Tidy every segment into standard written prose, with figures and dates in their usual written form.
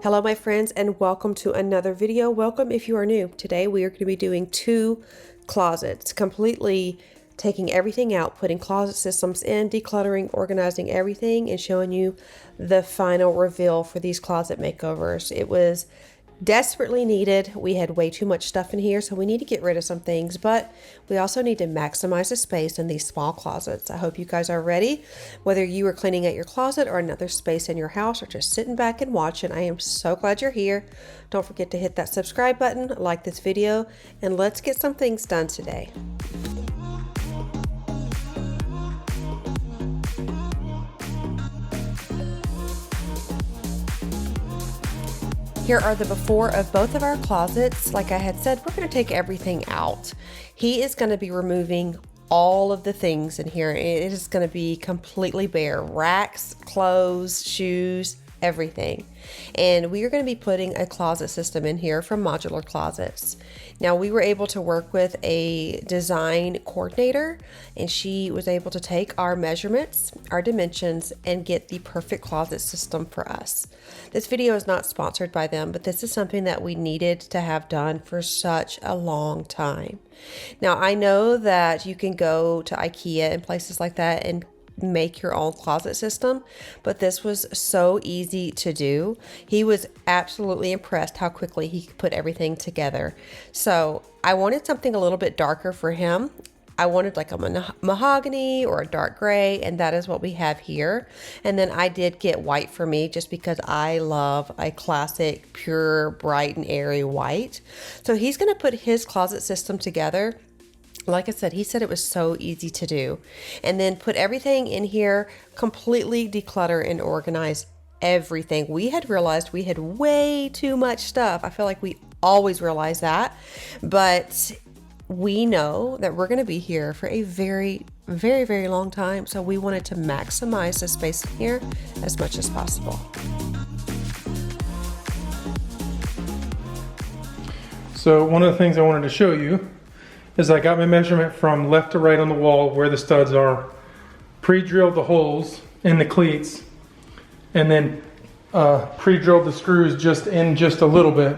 Hello my friends, and welcome to another video. Welcome if you are new. Today we are going to be doing 2 closets, completely taking everything out, putting closet systems in, decluttering, organizing everything, and showing you the final reveal for these closet makeovers. It was desperately needed. We had way too much stuff in here, so we need to get rid of some things, but we also need to maximize the space in these small closets. I hope you guys are ready. Whether you are cleaning out your closet or another space in your house or just sitting back and watching, I am so glad you're here. Don't forget to hit that subscribe button, like this video, and let's get some things done today. Here are the before of both of our closets. Like I had said, we're going to take everything out. He is going to be removing all of the things in here. It is going to be completely bare. Racks, clothes, shoes, everything. And we are going to be putting a closet system in here from Modular Closets. Now, we were able to work with a design coordinator, and she was able to take our measurements, our dimensions, and get the perfect closet system for us. This video is not sponsored by them, but this is something that we needed to have done for such a long time. Now, I know that you can go to IKEA and places like that and make your own closet system, but this was so easy to do. He was absolutely impressed how quickly he could put everything together. So I wanted something a little bit darker for him. I wanted like a mahogany or a dark gray, and that is what we have here. And then I did get white for me just because I love a classic, pure, bright and airy white. So he's going to put his closet system together. Like I said, he said it was so easy to do. And then put everything in here, completely declutter and organize everything. We had realized we had way too much stuff. I feel like we always realize that, but we know that we're going to be here for a very, very, very long time. So we wanted to maximize the space in here as much as possible. So one of the things I wanted to show you is I got my measurement from left to right on the wall where the studs are, pre-drilled the holes in the cleats, and then pre-drilled the screws just a little bit,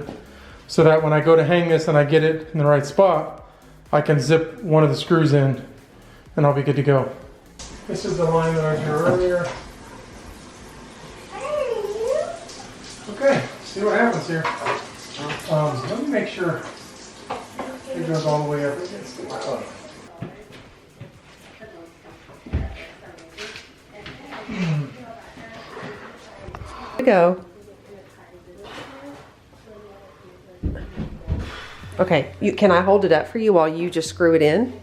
so that when I go to hang this and I get it in the right spot, I can zip one of the screws in and I'll be good to go. This is the line that I drew earlier. Okay, see what happens here. Let me make sure it goes all the way up against the wall. Here we go. Okay, can I hold it up for you while you just screw it in?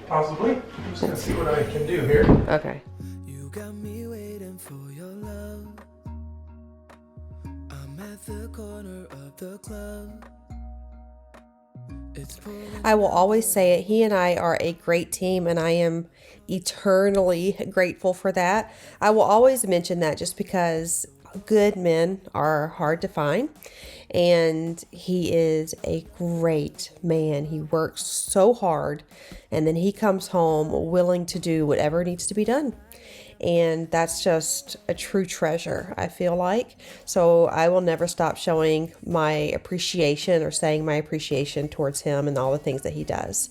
Possibly. I'm just gonna see what I can do here. Okay. You got me waiting for your love. I'm at the corner of the club. I will always say it. He and I are a great team, and I am eternally grateful for that. I will always mention that just because good men are hard to find, and he is a great man. He works so hard, and then he comes home willing to do whatever needs to be done. And that's just a true treasure, I feel like. So I will never stop showing my appreciation or saying my appreciation towards him and all the things that he does.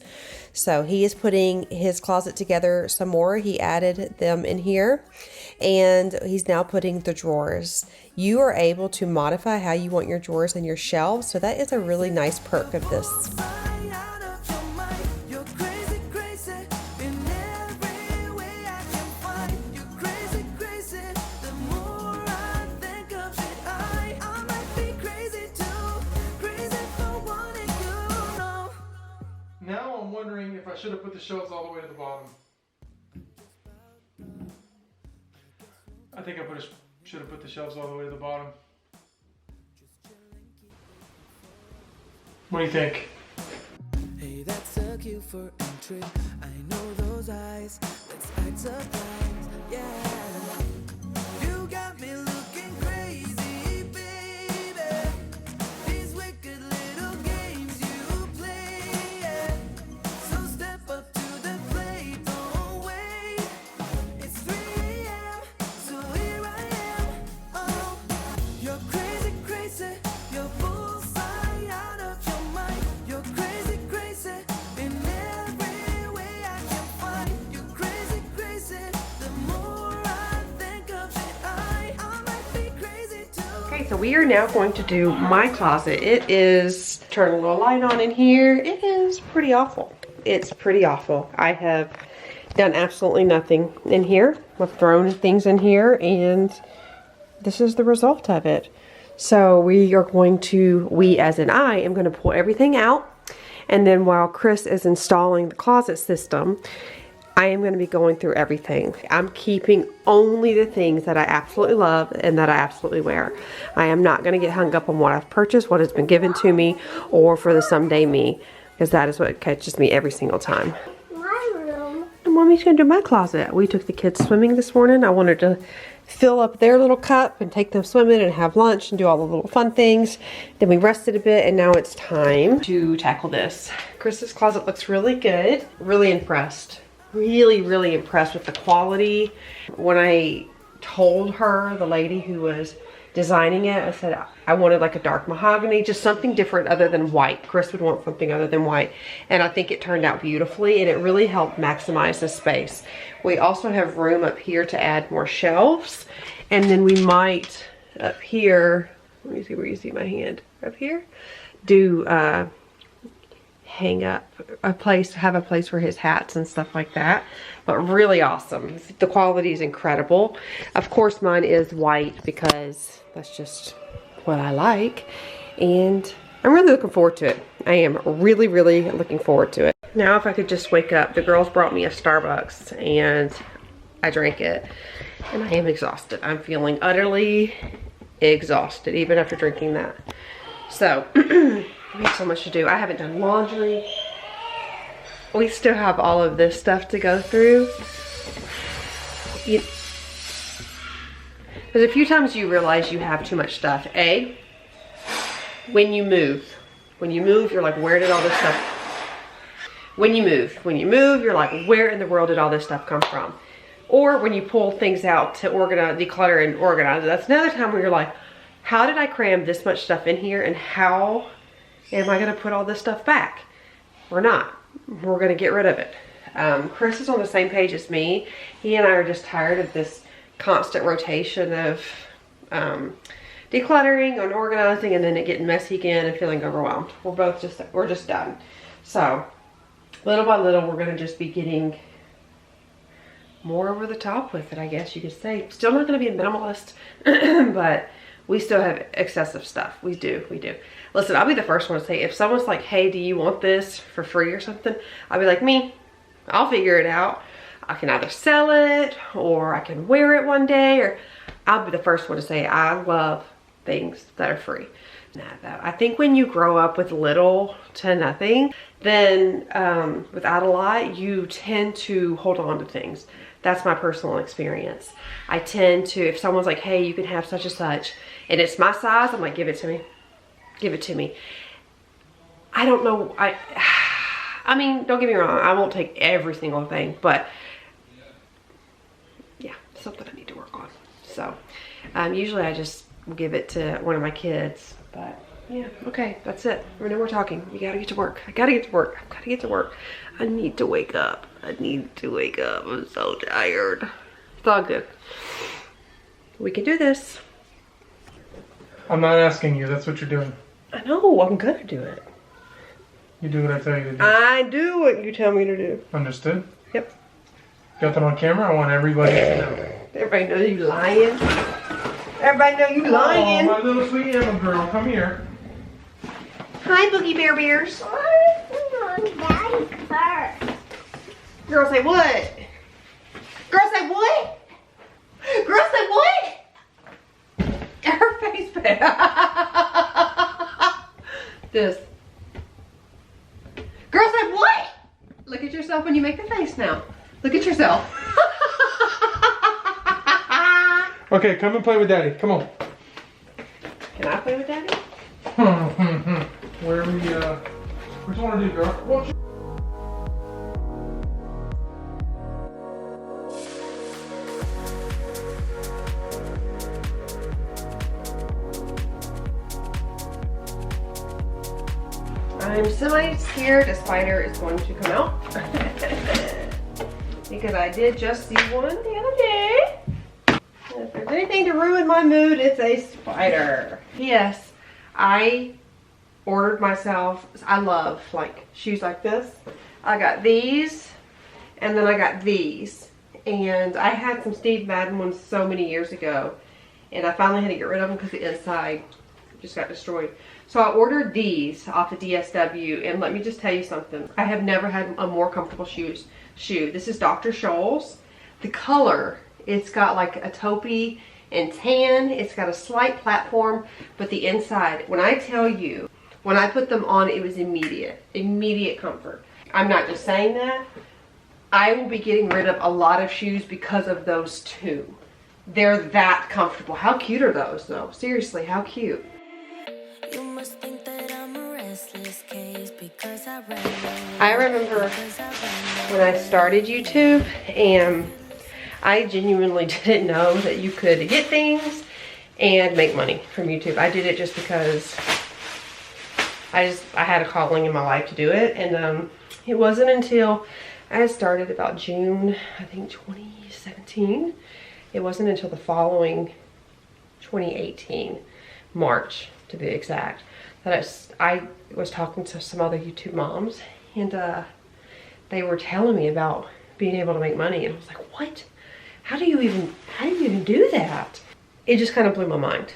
So he is putting his closet together some more. He added them in here, and he's now putting the drawers. You are able to modify how you want your drawers and your shelves. So that is a really nice perk of this. Now I'm wondering if I should have put the shelves all the way to the bottom. I think I should have put the shelves all the way to the bottom. What do you think? Hey, that's a cue for entry. I know those eyes. Let's act surprised. Yeah. You got me looking crazy, baby. These wicked little games you play. Yeah. So step up to the plate. Don't wait. It's 3 a.m. So So we are now going to do my closet. It is, turn a little light on in here. It is pretty awful. It's pretty awful. I have done absolutely nothing in here. I've thrown things in here and this is the result of it. So we are going to, we as in I am going to pull everything out. And then while Chris is installing the closet system, I am going to be going through everything. I'm keeping only the things that I absolutely love and that I absolutely wear. I am not going to get hung up on what I've purchased, what has been given to me, or for the someday me, because that is what catches me every single time. My room. And Mommy's going to do my closet. We took the kids swimming this morning. I wanted to fill up their little cup and take them swimming and have lunch and do all the little fun things. Then we rested a bit and now it's time to tackle this. Chris's closet looks really good. Really impressed. Really impressed with the quality. When I told her, the lady who was designing it, I said I wanted like a dark mahogany, just something different other than white. Chris would want something other than white. And I think it turned out beautifully and it really helped maximize the space. We also have room up here to add more shelves. And then we might up here, let me see where you see my hand, up here, do hang up a place, have a place for his hats and stuff like that. But really awesome. The quality is incredible. Of course mine is white because that's just what I like. And I'm really looking forward to it. I am really looking forward to it. Now if I could just wake up. The girls brought me a Starbucks and I drank it. And I am exhausted. I'm feeling utterly exhausted even after drinking that. So we have so much to do. I haven't done laundry. We still have all of this stuff to go through. There's a few times you realize you have too much stuff. When you move, you're like, where did all this stuff? When you move, you're like, where in the world did all this stuff come from? Or when you pull things out to organize, declutter and organize, that's another time where you're like, how did I cram this much stuff in here and how am I gonna put all this stuff back? We're not. We're gonna get rid of it. Chris is on the same page as me. He and I are just tired of this constant rotation of decluttering and organizing and then it getting messy again and feeling overwhelmed. We're just done. So little by little, we're gonna just be getting more over the top with it, I guess you could say. Still not gonna be a minimalist, but we still have excessive stuff. We do. Listen, I'll be the first one to say, if someone's like, hey, do you want this for free or something? I'll be like, I'll figure it out. I can either sell it or I can wear it one day, or I'll be the first one to say, I love things that are free. I think when you grow up with little to nothing, then without a lot, you tend to hold on to things. That's my personal experience. I tend to, if someone's like, hey, you can have such and such, and it's my size, I'm like, give it to me. Give it to me. I don't know, I mean, don't get me wrong, I won't take every single thing, but yeah, something I need to work on. So, usually I just give it to one of my kids, but yeah, okay, that's it. We're talking. We gotta get to work. I gotta get to work. I need to wake up. I'm so tired. It's all good. We can do this. I'm not asking you, that's what you're doing. I know, I'm gonna do it. You do what I tell you to do. I do what you tell me to do. Understood? Yep. Got that on camera? I want everybody to know. Everybody knows you lying. Everybody know you lying. Oh, my little sweet Emma girl, come here. Hi, Boogie Bear Bears. Girl say what? Girl say what? Girl say what? Her face This. Girl say what? Look at yourself when you make the face now. Look at yourself. Okay, come and play with Daddy. Come on. Can I play with Daddy? Where we, what you want to do, girl? I'm semi-scared a spider is going to come out. Because I did just see one the other day. If there's anything to ruin my mood, it's a spider. Yes, I ordered myself, I love like shoes like this. I got these, and then I got these. And I had some Steve Madden ones so many years ago, and I finally had to get rid of them because the inside just got destroyed. So I ordered these off the DSW, and let me just tell you something. I have never had a more comfortable shoe. This is Dr. Scholl's. The color, it's got like a taupey and tan. It's got a slight platform, but the inside, when I tell you, when I put them on, it was immediate comfort. I'm not just saying that. I will be getting rid of a lot of shoes because of those two. They're that comfortable. How cute are those though? Seriously, how cute. You must think that I'm a restless case because I remember when I started YouTube, and I genuinely didn't know that you could get things and make money from YouTube. I did it just because I had a calling in my life to do it, and it wasn't until I had started about June, I think 2017. It wasn't until the following 2018, March to be exact, that I was talking to some other YouTube moms, and they were telling me about being able to make money, and I was like, what? How do you even do that? It just kind of blew my mind.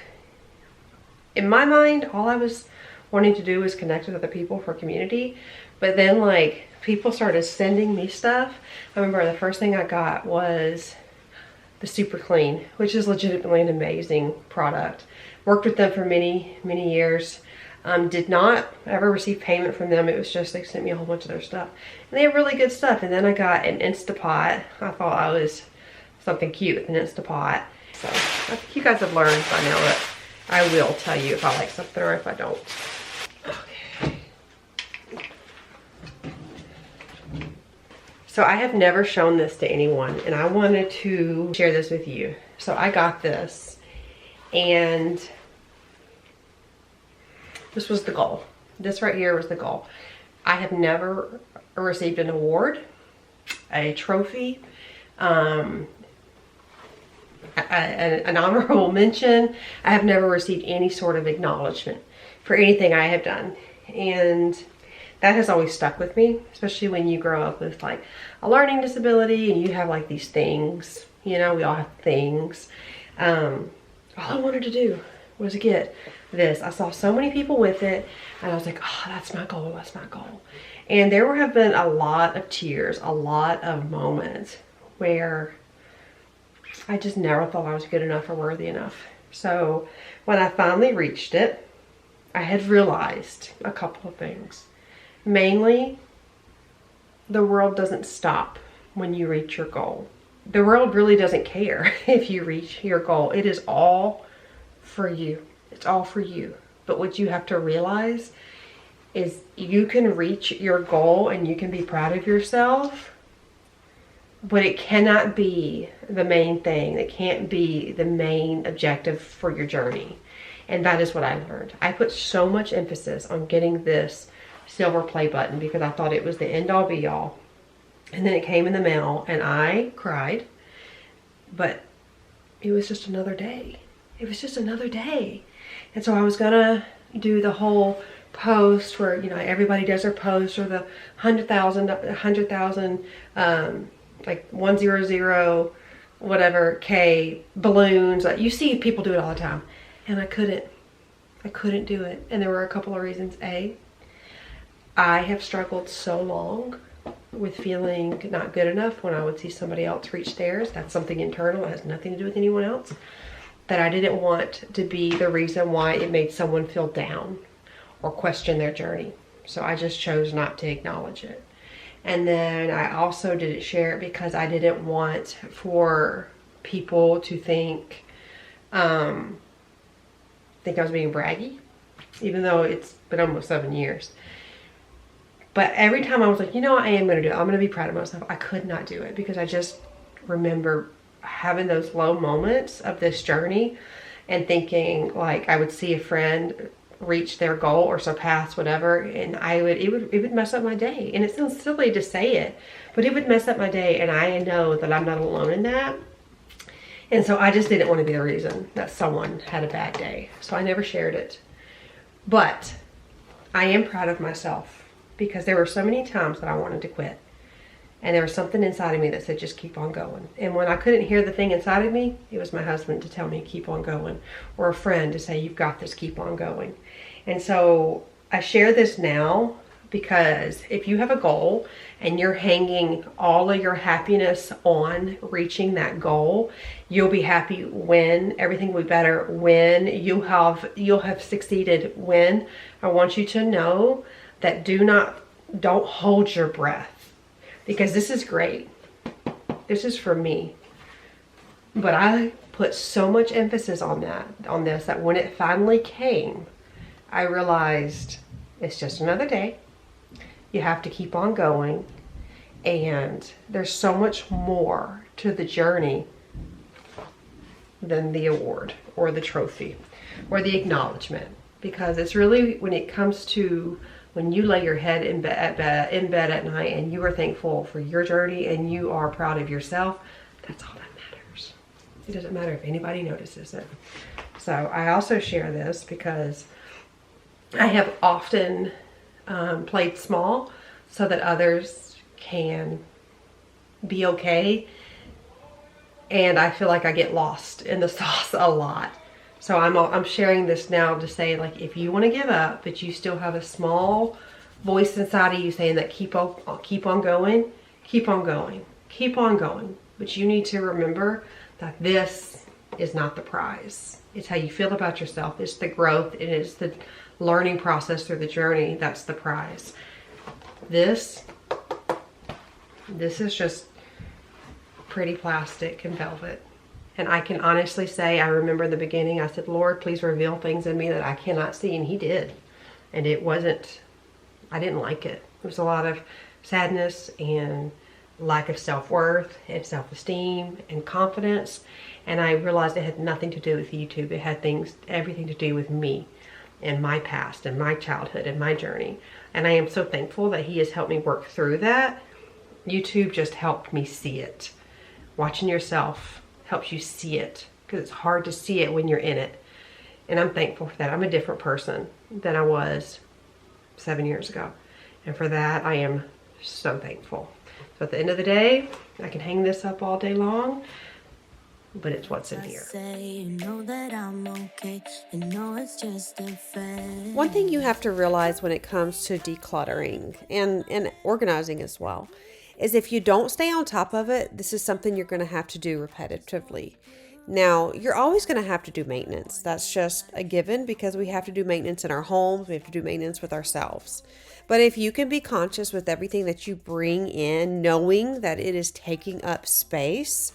In my mind, all I was wanting to do was connect with other people for community, but then like people started sending me stuff. I remember the first thing I got was the Super Clean, which is legitimately an amazing product. Worked with them for many years. Did not ever receive payment from them. It was just they sent me a whole bunch of their stuff, and they have really good stuff. And then I got an Instapot. I thought I was something cute with an Instapot. So I think you guys have learned by now that I will tell you if I like something or if I don't. Okay. So I have never shown this to anyone, and I wanted to share this with you. So I got this, and this was the goal. This right here was the goal. I have never received an award, a trophy, an honorable mention. I have never received any sort of acknowledgement for anything I have done. And that has always stuck with me, especially when you grow up with like a learning disability and you have like these things, you know, we all have things. All I wanted to do was get this. I saw so many people with it, and I was like, oh, that's my goal, that's my goal. And there have been a lot of tears, a lot of moments where I just never thought I was good enough or worthy enough. So when I finally reached it, I had realized a couple of things. Mainly, the world doesn't stop when you reach your goal. The world really doesn't care if you reach your goal. It is all for you. It's all for you. But what you have to realize is you can reach your goal and you can be proud of yourself, but it cannot be the main thing. It can't be the main objective for your journey. And that is what I learned. I put so much emphasis on getting this silver play button because I thought it was the end all be all. And then it came in the mail and I cried, but it was just another day. It was just another day. And so I was gonna do the whole post where, you know, everybody does their post, or the 100,000, like 100 whatever K balloons. You see people do it all the time, and I couldn't do it. And there were a couple of reasons. A, I have struggled so long with feeling not good enough when I would see somebody else reach theirs. That's something internal. It has nothing to do with anyone else. That I didn't want to be the reason why it made someone feel down or question their journey. So I just chose not to acknowledge it. And then I also didn't share it because I didn't want for people to think I was being braggy, even though it's been almost 7 years. But every time I was like, you know what, I am going to do it. I'm going to be proud of myself. I could not do it because I just remember having those low moments of this journey and thinking like I would see a friend reach their goal or surpass whatever, and it would mess up my day. And it sounds silly to say it, but it would mess up my day, and I know that I'm not alone in that. And so I just didn't want to be the reason that someone had a bad day. So I never shared it. But I am proud of myself because there were so many times that I wanted to quit. And there was something inside of me that said, just keep on going. And when I couldn't hear the thing inside of me, it was my husband to tell me, keep on going. Or a friend to say, you've got this, keep on going. And so I share this now because if you have a goal and you're hanging all of your happiness on reaching that goal, you'll be happy when everything will be better, when you'll have succeeded. When I want you to know that don't hold your breath, because this is great. This is for me. But I put so much emphasis on this that when it finally came, I realized it's just another day. You have to keep on going. And there's so much more to the journey than the award or the trophy or the acknowledgement. Because it's really, when it comes to when you lay your head in bed at night and you are thankful for your journey and you are proud of yourself, that's all that matters. It doesn't matter if anybody notices it. So I also share this because I have often played small so that others can be okay. And I feel like I get lost in the sauce a lot. So I'm sharing this now to say, like, if you want to give up, but you still have a small voice inside of you saying that keep on going, keep on going, keep on going. But you need to remember that this is not the prize. It's how you feel about yourself. It's the growth. It is the learning process through the journey. That's the prize. This is just pretty plastic and velvet. And I can honestly say, I remember in the beginning, I said, Lord, please reveal things in me that I cannot see. And he did. And it wasn't, I didn't like it. There was a lot of sadness and lack of self-worth and self-esteem and confidence. And I realized it had nothing to do with YouTube. It had everything to do with me and my past and my childhood and my journey. And I am so thankful that he has helped me work through that. YouTube just helped me see it. Watching yourself helps you see it, because it's hard to see it when you're in it. And I'm thankful for that. I'm a different person than I was 7 years ago. And for that, I am so thankful. So at the end of the day, I can hang this up all day long, but it's what's in here. One thing you have to realize when it comes to decluttering and organizing as well is if you don't stay on top of it, this is something you're going to have to do repetitively. Now, you're always going to have to do maintenance. That's just a given, because we have to do maintenance in our homes. We have to do maintenance with ourselves. But if you can be conscious with everything that you bring in, knowing that it is taking up space,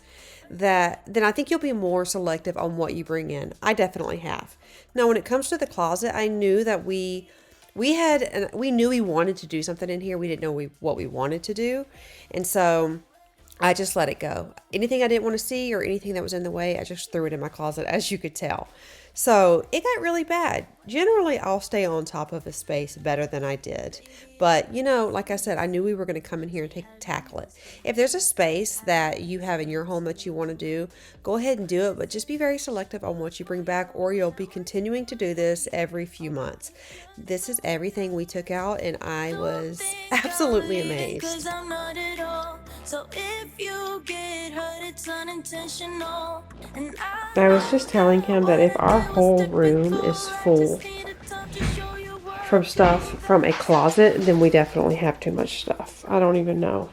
then I think you'll be more selective on what you bring in. I definitely have. Now, when it comes to the closet, I knew that we knew we wanted to do something in here. We didn't know what we wanted to do. And so I just let it go. Anything I didn't want to see or anything that was in the way, I just threw it in my closet, as you could tell. So it got really bad. Generally, I'll stay on top of a space better than I did. But, like I said, I knew we were going to come in here and tackle it. If there's a space that you have in your home that you want to do, go ahead and do it. But just be very selective on what you bring back, or you'll be continuing to do this every few months. This is everything we took out, and I was absolutely amazed. So if you get hurt, it's unintentional. I was just telling him that if our whole room is full from stuff from a closet, then we definitely have too much stuff. I don't even know.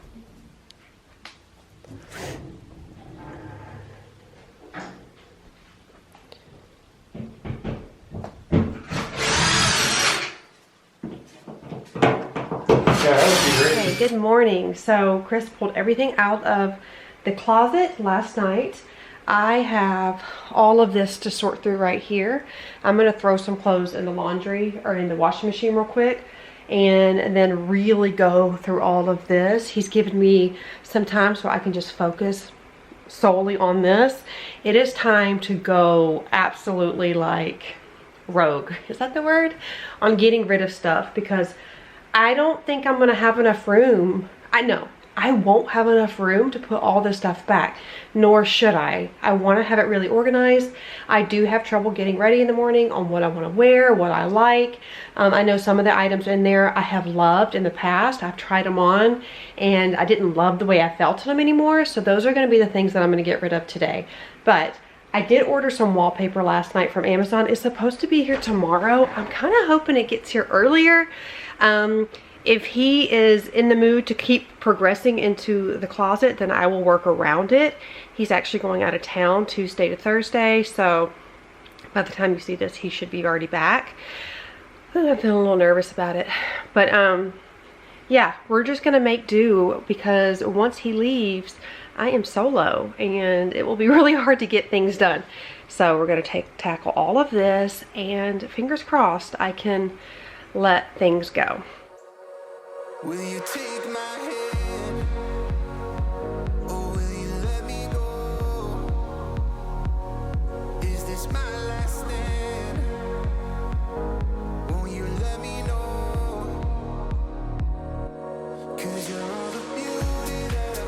Okay, good morning. So Chris pulled everything out of the closet last night. I have all of this to sort through right here. I'm going to throw some clothes in the laundry or in the washing machine real quick, and then really go through all of this. He's given me some time so I can just focus solely on this. It is time to go absolutely like rogue. Is that the word? On getting rid of stuff, because I don't think I'm going to have enough room. I know I won't have enough room to put all this stuff back, nor should I. I want to have it really organized. I do have trouble getting ready in the morning on what I want to wear, what I like. I know some of the items in there I have loved in the past. I've tried them on and I didn't love the way I felt in them anymore. So those are going to be the things that I'm going to get rid of today. But I did order some wallpaper last night from Amazon. It's supposed to be here tomorrow. I'm kind of hoping it gets here earlier. If he is in the mood to keep progressing into the closet, then I will work around it. He's actually going out of town Tuesday to Thursday, so by the time you see this, he should be already back. I'm feeling a little nervous about it. But yeah, we're just gonna make do, because once he leaves, I am solo and it will be really hard to get things done. So we're gonna tackle all of this, and fingers crossed I can let things go. Will you take my hand, or will you let me go? Is this my last stand? Won't you let me know? 'Cause you're all the beauty that I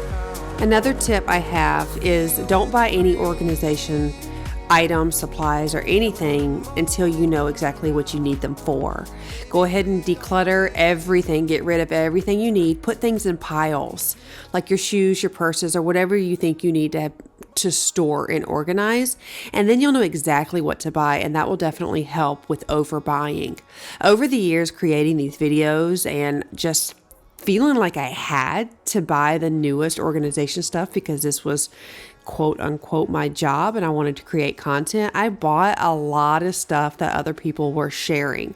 found. Another tip I have is don't buy any organization items, supplies, or anything until you know exactly what you need them for. Go ahead and declutter everything, get rid of everything you need, put things in piles, like your shoes, your purses, or whatever you think you need to store and organize, and then you'll know exactly what to buy, and that will definitely help with overbuying. Over the years, creating these videos and just feeling like I had to buy the newest organization stuff because this was quote unquote my job and I wanted to create content, I bought a lot of stuff that other people were sharing.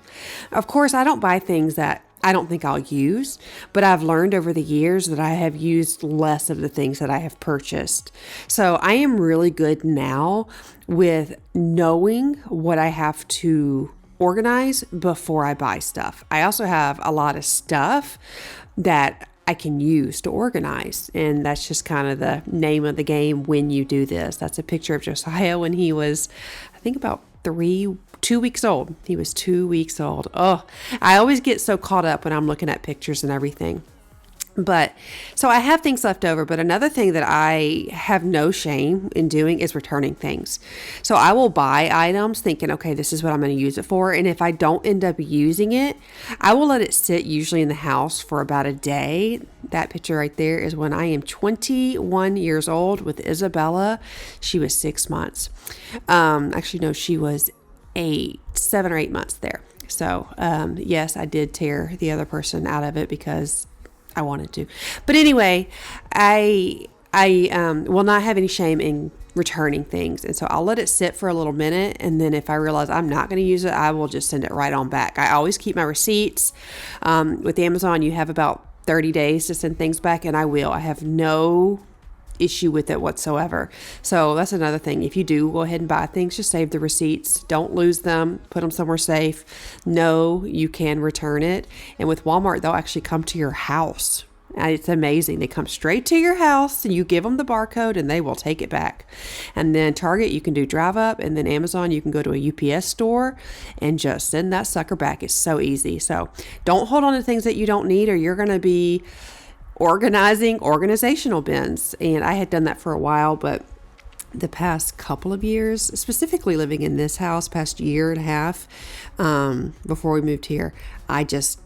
Of course, I don't buy things that I don't think I'll use, but I've learned over the years that I have used less of the things that I have purchased. So I am really good now with knowing what I have to organize before I buy stuff. I also have a lot of stuff that I can use to organize, and that's just kind of the name of the game when you do this. That's a picture of Josiah when he was, I think, about 2 weeks old. He was 2 weeks old. Oh, I always get so caught up when I'm looking at pictures and everything. But so I have things left over, but another thing that I have no shame in doing is returning things. So I will buy items thinking, okay, this is what I'm going to use it for. And if I don't end up using it, I will let it sit usually in the house for about a day. That picture right there is when I am 21 years old with Isabella. She was 6 months. Actually, no, she was 7 or 8 months there. So yes, I did tear the other person out of it because I wanted to. But anyway, I will not have any shame in returning things. And so I'll let it sit for a little minute. And then if I realize I'm not going to use it, I will just send it right on back. I always keep my receipts. With Amazon, you have about 30 days to send things back, and I will. I have no issue with it whatsoever. So that's another thing. If you do go ahead and buy things, just save the receipts. Don't lose them. Put them somewhere safe. Know you can return it. And with Walmart, they'll actually come to your house. And it's amazing. They come straight to your house and you give them the barcode and they will take it back. And then Target, you can do drive up, and then Amazon, you can go to a UPS store and just send that sucker back. It's so easy. So don't hold on to things that you don't need, or you're going to be organizing organizational bins. And I had done that for a while, but the past couple of years, specifically living in this house, past year and a half, before we moved here, I just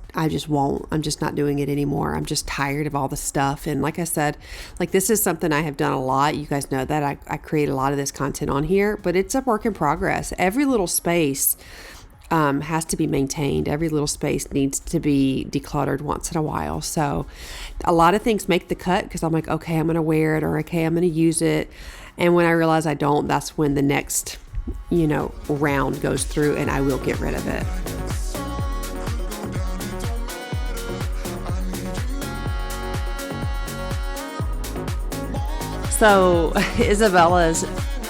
won't. I'm just not doing it anymore. I'm just tired of all the stuff. And like I said, like this is something I have done a lot. You guys know that I create a lot of this content on here, but it's a work in progress. Every little space has to be maintained. Every little space needs to be decluttered once in a while. So a lot of things make the cut because I'm like, okay, I'm going to wear it, or okay, I'm going to use it. And when I realize I don't, that's when the next, round goes through and I will get rid of it. So Isabella's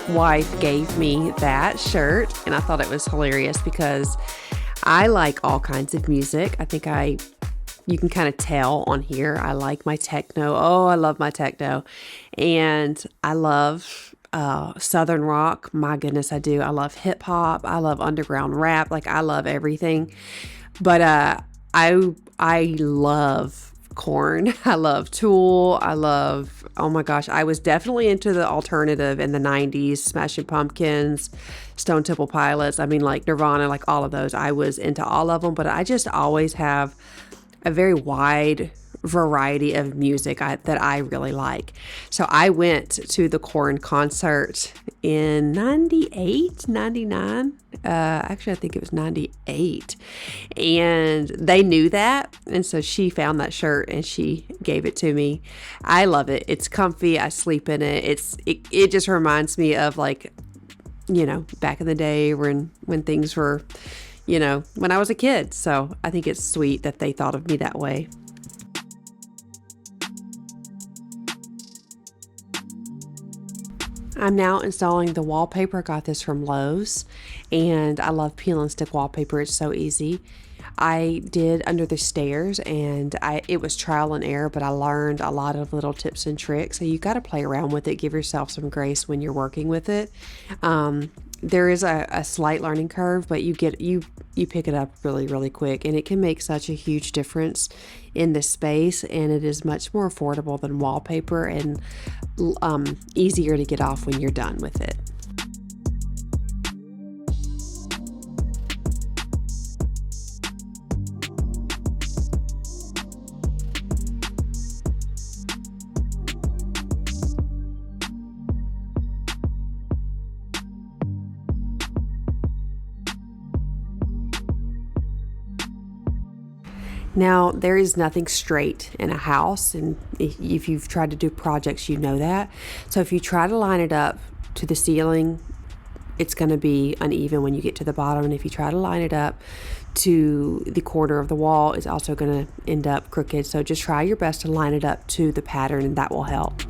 wife gave me that shirt, and I thought it was hilarious because I like all kinds of music. I think you can kind of tell on here. I like my techno. Oh, I love my techno. And I love Southern rock. My goodness, I do. I love hip hop. I love underground rap. Like I love everything. But I love corn. I love Tool. I love, oh my gosh, I was definitely into the alternative in the 90s, Smashing Pumpkins, Stone Temple Pilots. I mean, like Nirvana, like all of those. I was into all of them, but I just always have a very wide variety of music that I really like. So I went to the Korn concert in 98, 99. Actually, I think it was 98. And they knew that. And so she found that shirt and she gave it to me. I love it. It's comfy. I sleep in it. It just reminds me of, like, you know, back in the day when things were, you know, when I was a kid. So I think it's sweet that they thought of me that way. I'm now installing the wallpaper. I got this from Lowe's, and I love peel and stick wallpaper. It's so easy. I did under the stairs, and it was trial and error, but I learned a lot of little tips and tricks. So you got to play around with it. Give yourself some grace when you're working with it. There is a slight learning curve, but you pick it up really, really quick, and it can make such a huge difference in the space, and it is much more affordable than wallpaper and easier to get off when you're done with it. Now, there is nothing straight in a house, and if you've tried to do projects, you know that. So if you try to line it up to the ceiling, it's going to be uneven when you get to the bottom. And if you try to line it up to the corner of the wall, it's also going to end up crooked. So just try your best to line it up to the pattern, and that will help.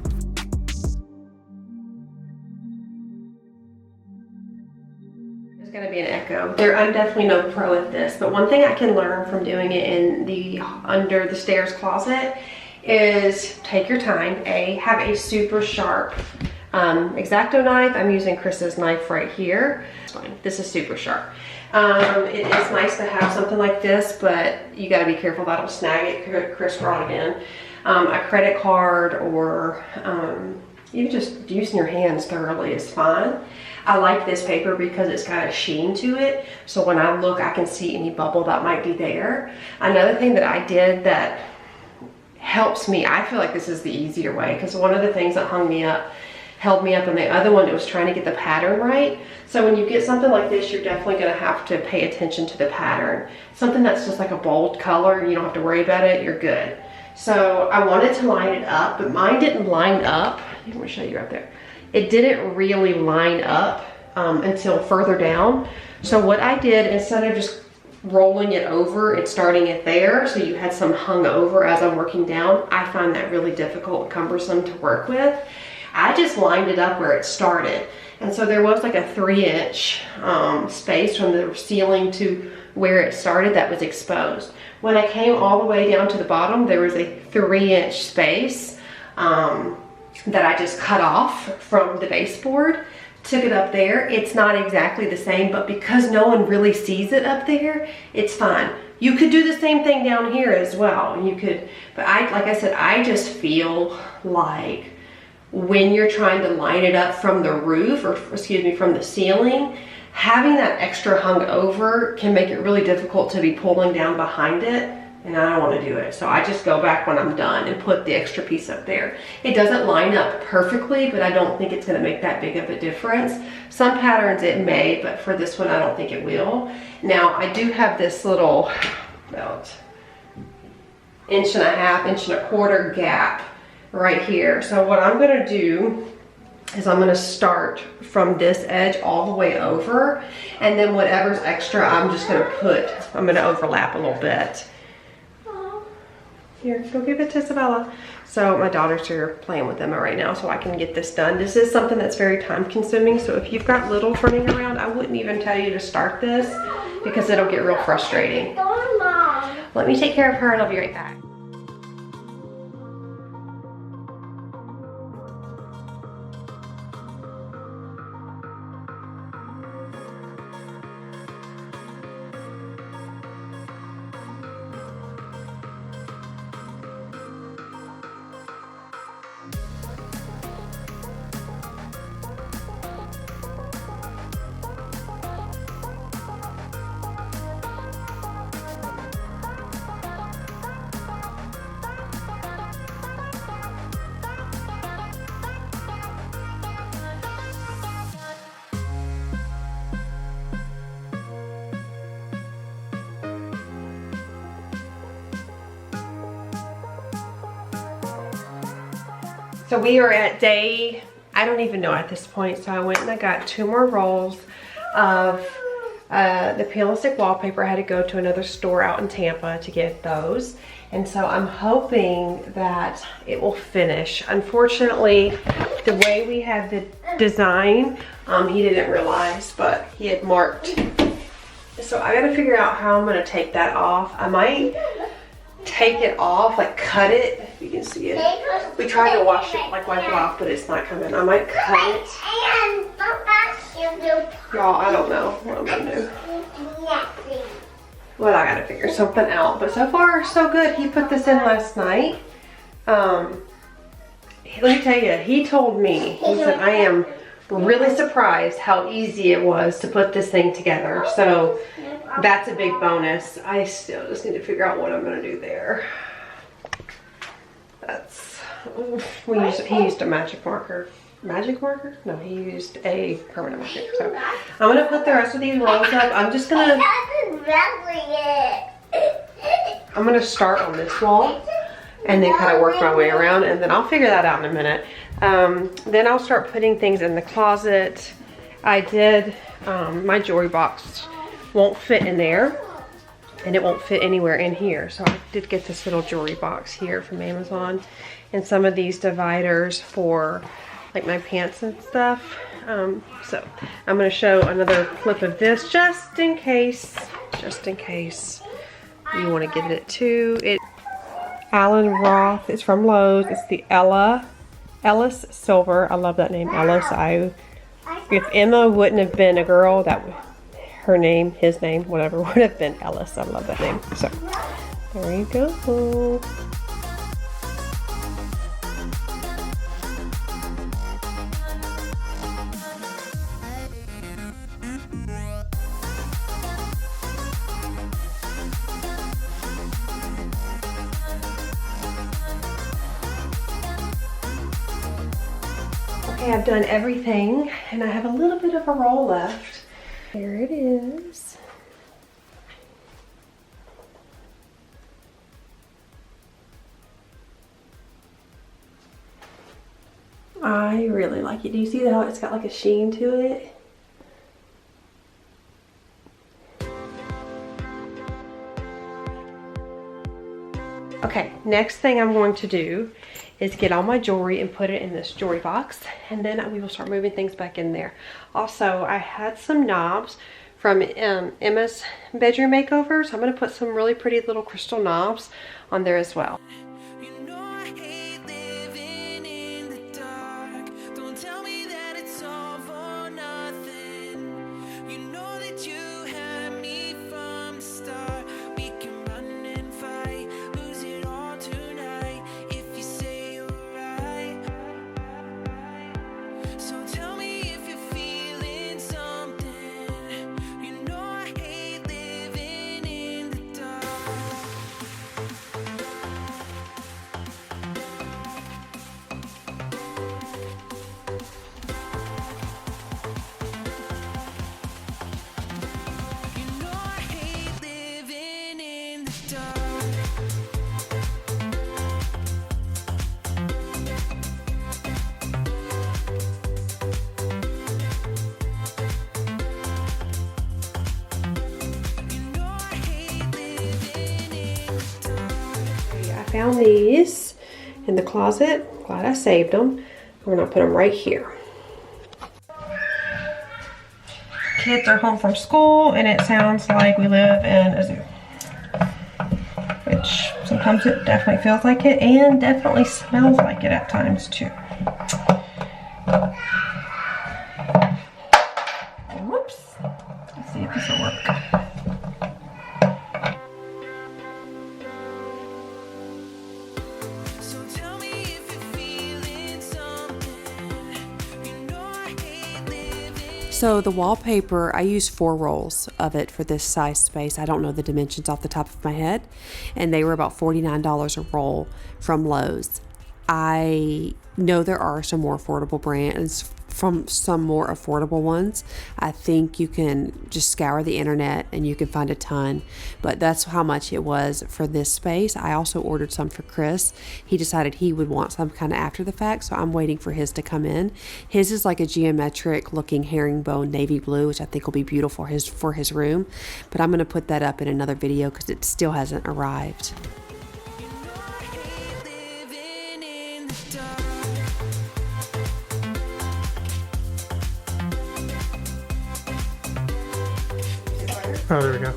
Going to be an echo. I'm definitely no pro at this, but one thing I can learn from doing it in the under the stairs closet is take your time. Have a super sharp X-Acto knife. I'm using Chris's knife right here. This is super sharp. It is nice to have something like this, but you got to be careful that'll snag it. Chris brought it in. A credit card or even just using your hands thoroughly is fine. I like this paper because it's got a sheen to it, so when I look, I can see any bubble that might be there. Another thing that I did that helps me, I feel like this is the easier way, because one of the things that held me up, and the other one, it was trying to get the pattern right. So when you get something like this, you're definitely going to have to pay attention to the pattern. Something that's just like a bold color, you don't have to worry about it, you're good. So I wanted to line it up, but mine didn't line up. I'm going to show you right there. It didn't really line up until further down. So what I did, instead of just rolling it over and starting it there, so you had some hung over as I'm working down, I find that really difficult and cumbersome to work with. I just lined it up where it started. And so there was like a 3-inch space from the ceiling to where it started that was exposed. When I came all the way down to the bottom, there was a 3-inch space that I just cut off from the baseboard, took it up there. It's not exactly the same, but because no one really sees it up there, it's fine. You could do the same thing down here as well. You could, but like I said, I just feel like when you're trying to line it up from the roof, or excuse me, from the ceiling, having that extra hung over can make it really difficult to be pulling down behind it. And I don't want to do it. So I just go back when I'm done and put the extra piece up there. It doesn't line up perfectly, but I don't think it's going to make that big of a difference. Some patterns it may, but for this one I don't think it will. Now I do have this little about 1.5 1.25 gap right here. So what I'm going to do is I'm going to start from this edge all the way over, and then whatever's extra I'm just going to overlap a little bit. Here, go give it to Isabella. So my daughters are playing with them right now, so I can get this done. This is something that's very time consuming, so if you've got littles running around, I wouldn't even tell you to start this because it'll get real frustrating. Let me take care of her and I'll be right back. So we are at day, I don't even know at this point. So I went and I got 2 more rolls of the peel and stick wallpaper. I had to go to another store out in Tampa to get those. And so I'm hoping that it will finish. Unfortunately, the way we had the design, he didn't realize, but he had marked. So I gotta figure out how I'm gonna take that off. I might take it off, like cut it, if you can see it. We tried to wash it, like wipe it off, but it's not coming. I might cut it. Y'all, I don't know what I'm gonna do. Well, I gotta figure something out. But so far, so good. He put this in last night. Let me tell you, he told me, he said, I am really surprised how easy it was to put this thing together. So that's a big bonus. I still just need to figure out what I'm gonna do there. That's, he used a magic marker. Magic marker? No, he used a permanent marker. So I'm gonna put the rest of these rolls up. I'm just gonna, I'm gonna start on this wall and then kind of work my way around, and then I'll figure that out in a minute. Then I'll start putting things in the closet. I did, my jewelry box won't fit in there, and it won't fit anywhere in here. So I did get this little jewelry box here from Amazon, and some of these dividers for like my pants and stuff. So I'm gonna show another clip of this just in case you want to get it too. It Alan Roth is from Lowe's. It's the Ellis Silver. I love that name, Ellis. If Emma wouldn't have been a girl, her name, his name, whatever, would have been Ellis. I love that name. So there you go. Okay, I've done everything, and I have a little bit of a roll left. Here it is. I really like it. Do you see how it's got like a sheen to it? Okay, next thing I'm going to do is get all my jewelry and put it in this jewelry box, and then we will start moving things back in there. Also, I had some knobs from Emma's bedroom makeover, so I'm going to put some really pretty little crystal knobs on there as well. Found these in the closet. Glad I saved them. We're gonna put them right here. Kids are home from school, and it sounds like we live in a zoo, which sometimes it definitely feels like it, and definitely smells like it at times too. Whoops. Let's see if this will work. So the wallpaper, I used 4 rolls of it for this size space. I don't know the dimensions off the top of my head. And they were about $49 a roll from Lowe's. I know there are some more affordable brands from some more affordable ones. I think you can just scour the internet and you can find a ton, but that's how much it was for this space. I also ordered some for Chris. He decided he would want some kind of after the fact, so I'm waiting for his to come in. His is like a geometric looking herringbone navy blue, which I think will be beautiful for his room, but I'm going to put that up in another video because it still hasn't arrived. Oh, there we go.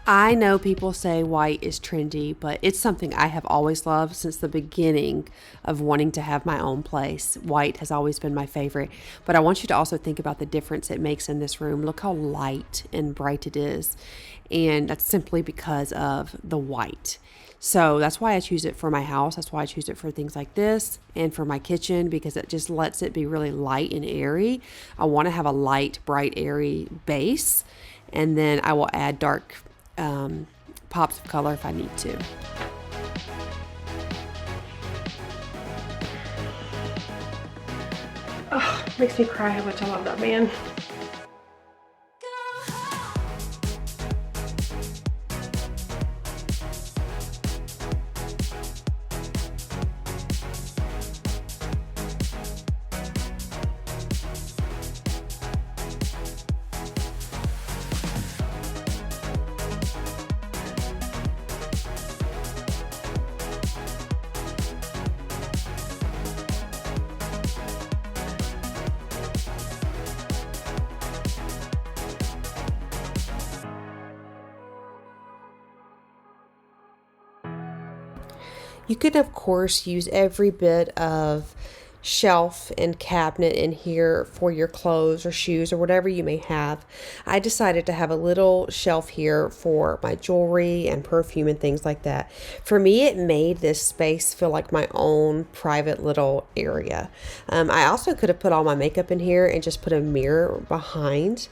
I know people say white is trendy, but it's something I have always loved since the beginning of wanting to have my own place. White has always been my favorite, but I want you to also think about the difference it makes in this room. Look how light and bright it is, and that's simply because of the white. So that's why I choose it for my house. That's why I choose it for things like this and for my kitchen, because it just lets it be really light and airy. I want to have a light, bright, airy base, and then I will add dark pops of color if I need to. Oh, makes me cry how much I love that man. You could, of course, use every bit of shelf and cabinet in here for your clothes or shoes or whatever you may have. I decided to have a little shelf here for my jewelry and perfume and things like that. For me, it made this space feel like my own private little area. I also could have put all my makeup in here and just put a mirror behind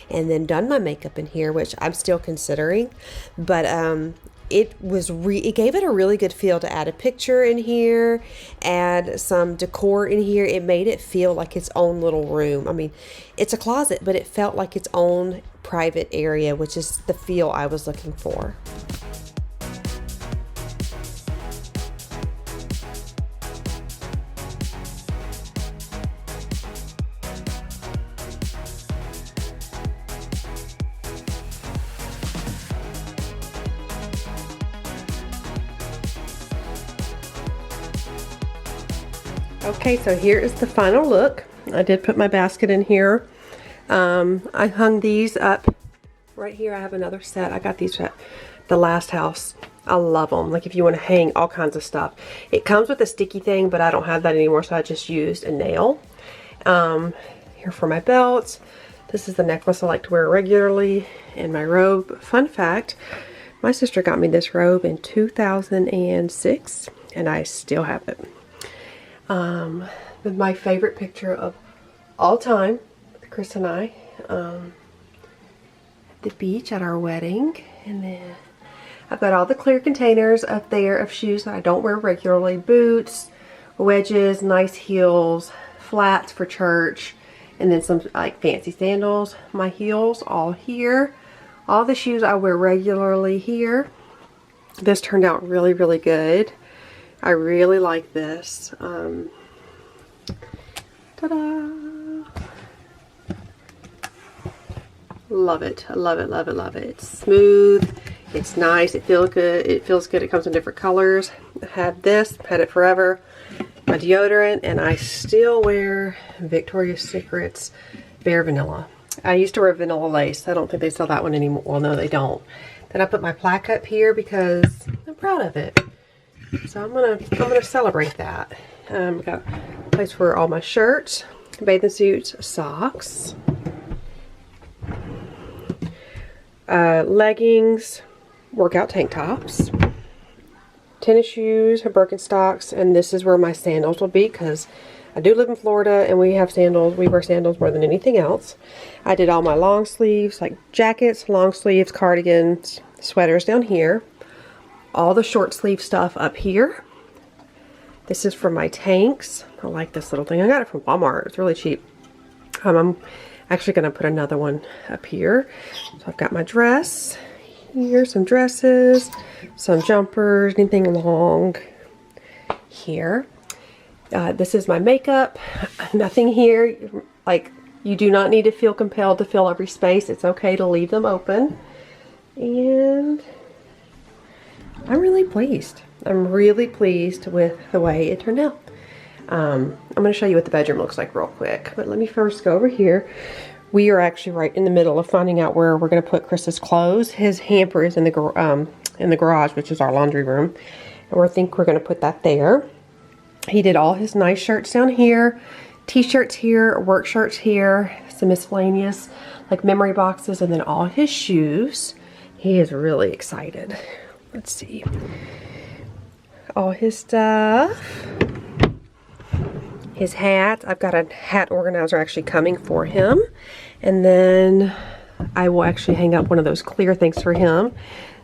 and then done my makeup in here, which I'm still considering, but it gave it a really good feel to add a picture in here, add some decor in here. It made it feel like its own little room. I mean, it's a closet, but it felt like its own private area, which is the feel I was looking for. Okay, so here is the final look. I did put my basket in here. I hung these up right here. I have another set. I got these at the last house. I love them. Like if you want to hang all kinds of stuff. It comes with a sticky thing, but I don't have that anymore, so I just used a nail. Here for my belts. This is the necklace I like to wear regularly, and my robe. Fun fact, my sister got me this robe in 2006, and I still have it. My favorite picture of all time, Chris and I, at the beach at our wedding. And then I've got all the clear containers up there of shoes that I don't wear regularly. Boots, wedges, nice heels, flats for church, and then some like fancy sandals. My heels all here. All the shoes I wear regularly here. This turned out really, really good. I really like this. Ta-da! Love it. I love it, love it, love it. It's smooth. It's nice. It feels good. It feels good. It comes in different colors. I have this. Had it forever. My deodorant, and I still wear Victoria's Secret's Bare Vanilla. I used to wear Vanilla Lace. I don't think they sell that one anymore. Well, no, they don't. Then I put my plaque up here because I'm proud of it. So I'm gonna celebrate that. Got a place for all my shirts, bathing suits, socks, leggings, workout tank tops, tennis shoes, Birkenstocks, and this is where my sandals will be because I do live in Florida and we have sandals. We wear sandals more than anything else. I did all my long sleeves, like jackets, long sleeves, cardigans, sweaters down here. All the short sleeve stuff up here. This is for my tanks. I like this little thing. I got it from Walmart. It's really cheap. I'm actually going to put another one up here. So I've got my dress here, some dresses, some jumpers, anything long here. This is my makeup. Nothing here. Like, you do not need to feel compelled to fill every space. It's okay to leave them open. And I'm really pleased. I'm really pleased with the way it turned out. I'm going to show you what the bedroom looks like real quick. But let me first go over here. We are actually right in the middle of finding out where we're going to put Chris's clothes. His hamper is in the garage, which is our laundry room. And we think we're going to put that there. He did all his nice shirts down here, t-shirts here, work shirts here, some miscellaneous like memory boxes, and then all his shoes. He is really excited. Let's see. All his stuff. His hat. I've got a hat organizer actually coming for him. And then I will actually hang up one of those clear things for him.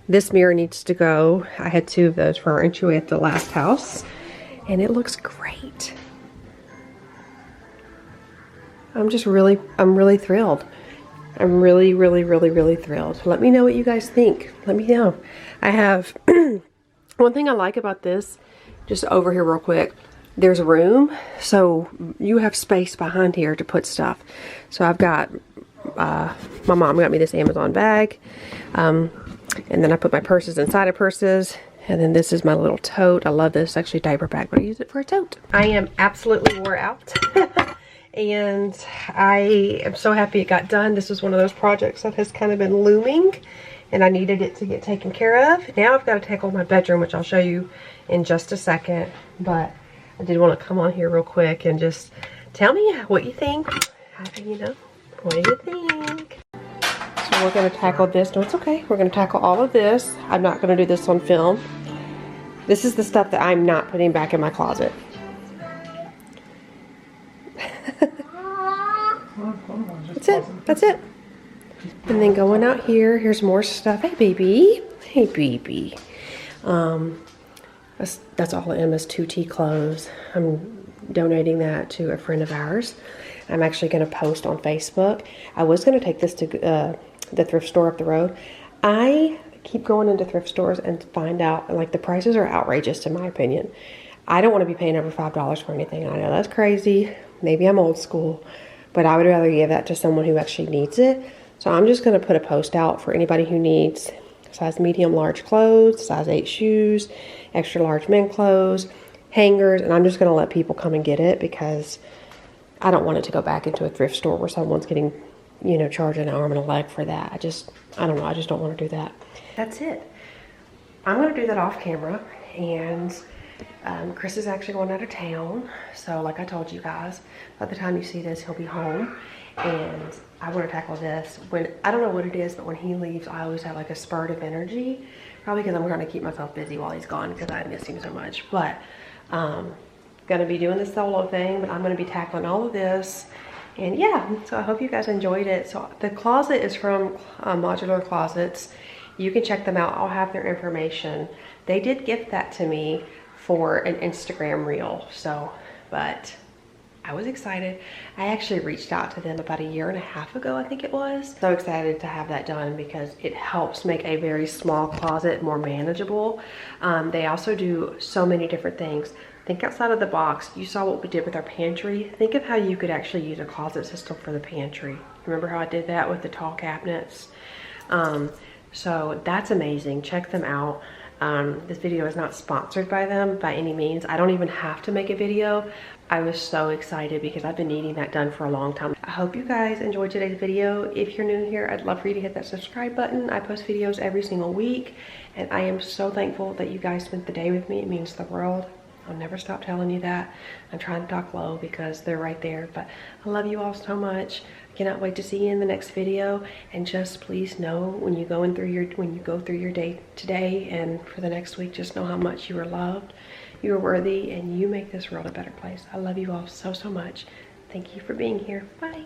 This mirror needs to go. I had 2 of those for our entryway at the last house. And it looks great. I'm really thrilled. I'm really thrilled. Let me know what you guys think. Let me know. I have, one thing I like about this, just over here real quick, there's room. So you have space behind here to put stuff. So I've got, my mom got me this Amazon bag. And then I put my purses inside of purses. And then this is my little tote. I love this. It's actually a diaper bag, but I use it for a tote. I am absolutely wore out. And I am so happy it got done. This was one of those projects that has kind of been looming. And I needed it to get taken care of. Now I've got to tackle my bedroom, which I'll show you in just a second. But I did want to come on here real quick and just tell me what you think. You know, what do you think? So we're going to tackle this. No, it's okay. We're going to tackle all of this. I'm not going to do this on film. This is the stuff that I'm not putting back in my closet. That's it. That's it. And then going out here, here's more stuff. Hey, baby. Hey, baby. That's all of Emma's 2T clothes. I'm donating that to a friend of ours. I'm actually going to post on Facebook. I was going to take this to the thrift store up the road. I keep going into thrift stores and find out, like, the prices are outrageous in my opinion. I don't want to be paying over $5 for anything. I know that's crazy. Maybe I'm old school, but I would rather give that to someone who actually needs it. So I'm just going to put a post out for anybody who needs size medium, large clothes, size 8 shoes, extra large men clothes, hangers, and I'm just going to let people come and get it because I don't want it to go back into a thrift store where someone's getting, you know, charged an arm and a leg for that. I don't know. I just don't want to do that. That's it. I'm going to do that off camera, and Chris is actually going out of town. So like I told you guys, by the time you see this, he'll be home, and I want to tackle this. I don't know what it is, but when he leaves, I always have like a spurt of energy. Probably because I'm trying to keep myself busy while he's gone because I miss him so much. But gonna be doing the solo thing, but I'm gonna be tackling all of this. And yeah, so I hope you guys enjoyed it. So the closet is from Modular Closets. You can check them out. I'll have their information. They did gift that to me for an Instagram reel. So, but I was excited. I actually reached out to them about 1.5 years ago, I think it was. So excited to have that done because it helps make a very small closet more manageable. They also do so many different things. Think outside of the box. You saw what we did with our pantry. Think of how you could actually use a closet system for the pantry. Remember how I did that with the tall cabinets? So that's amazing. Check them out. This video is not sponsored by them by any means. I don't even have to make a video, I was so excited because I've been needing that done for a long time. I hope you guys enjoyed today's video. If you're new here, I'd love for you to hit that subscribe button. I post videos every single week, and I am so thankful that you guys spent the day with me. It means the world. I'll never stop telling you that. I'm trying to talk low because they're right there, but I love you all so much. I cannot wait to see you in the next video. And just please know when you go through your day today and for the next week, just know how much you are loved, you are worthy, and you make this world a better place. I love you all so, so much. Thank you for being here. Bye.